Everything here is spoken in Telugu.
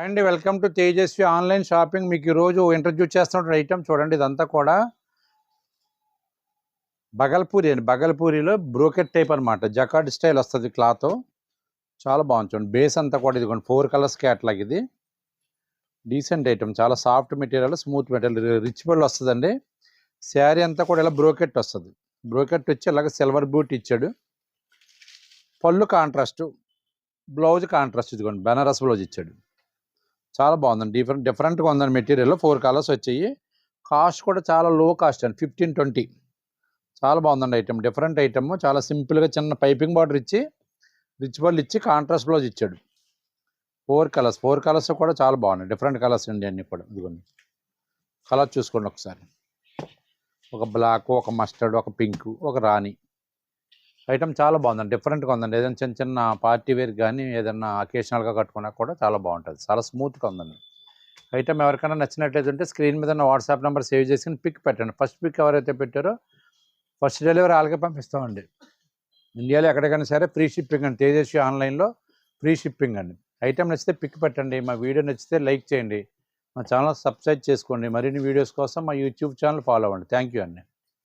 And welcome to Tejaswi online shopping. మీకు ఈరోజు ఇంట్రడ్యూస్ చేస్తున్న ఐటమ్ చూడండి. ఇదంతా కూడా బగల్పూరి అండి. బగల్పూరిలో బ్రోకెట్ టైప్ అనమాట. జకార్డ్ స్టైల్ వస్తుంది క్లాత్. చాలా బాగుంది చూడండి. బేస్ అంతా కూడా ఇదిగోండి 4 కలర్స్ క్యాట్లాగ్. ఇది డీసెంట్ ఐటమ్, చాలా soft material, smooth material, rich బల్ వస్తుందండి. శారీ అంతా కూడా ఇలా బ్రోకెట్ వస్తుంది. బ్రోకెట్ వచ్చి ఇలాగ సిల్వర్ బూట్ ఇచ్చాడు. పళ్ళు కాంట్రాస్ట్, బ్లౌజ్ కాంట్రాస్ట్. ఇదిగోండి బెనారస్ బ్లౌజ్ ఇచ్చాడు. చాలా బాగుందండి. డిఫరెంట్గా ఉందండి మెటీరియల్. 4 కలర్స్ వచ్చాయి. కాస్ట్ కూడా చాలా లో కాస్ట్ అండి, 15-20. చాలా బాగుందండి ఐటమ్. Different item. చాలా సింపుల్గా చిన్న పైపింగ్ బార్డర్ ఇచ్చి రిచ్ బల్ ఇచ్చి కాంట్రాస్ట్ బ్లౌజ్ ఇచ్చాడు. 4 కలర్స్ కూడా చాలా బాగున్నాయి. డిఫరెంట్ కలర్స్ అండి అన్నీ కూడా. ఇదిగోండి కలర్ చూసుకోండి ఒకసారి. ఒక బ్లాక్, ఒక మస్టర్డ్, ఒక పింక్, ఒక రాణి. ఐటమ్ చాలా బాగుందండి. డిఫరెంట్గా ఉందండి. ఏదైనా చిన్న చిన్న పార్టీ వేర్ కానీ ఏదైనా అకేషనల్గా కట్టుకున్నా కూడా చాలా బాగుంటుంది. చాలా స్మూత్గా ఉందండి ఐటమ్. ఎవరికైనా నచ్చినట్లయితే స్క్రీన్ మీద ఉన్న వాట్సాప్ నెంబర్ సేవ్ చేసుకుని పిక్ పెట్టండి. ఫస్ట్ పిక్ ఎవరైతే పెట్టారో ఫస్ట్ డెలివరీ వాళ్ళకే పంపిస్తామండి. ఇండియాలో ఎక్కడికైనా సరే ఫ్రీ షిప్పింగ్ అండి. తేజస్వి ఆన్లైన్లో ఫ్రీ షిప్పింగ్ అండి. ఐటమ్ నచ్చితే పిక్ పెట్టండి. మా వీడియో నచ్చితే లైక్ చేయండి. మా ఛానల్ సబ్స్క్రైబ్ చేసుకోండి. మరిన్ని వీడియోస్ కోసం మా యూట్యూబ్ ఛానల్ ఫాలో అవ్వండి. థ్యాంక్ యూ అండి.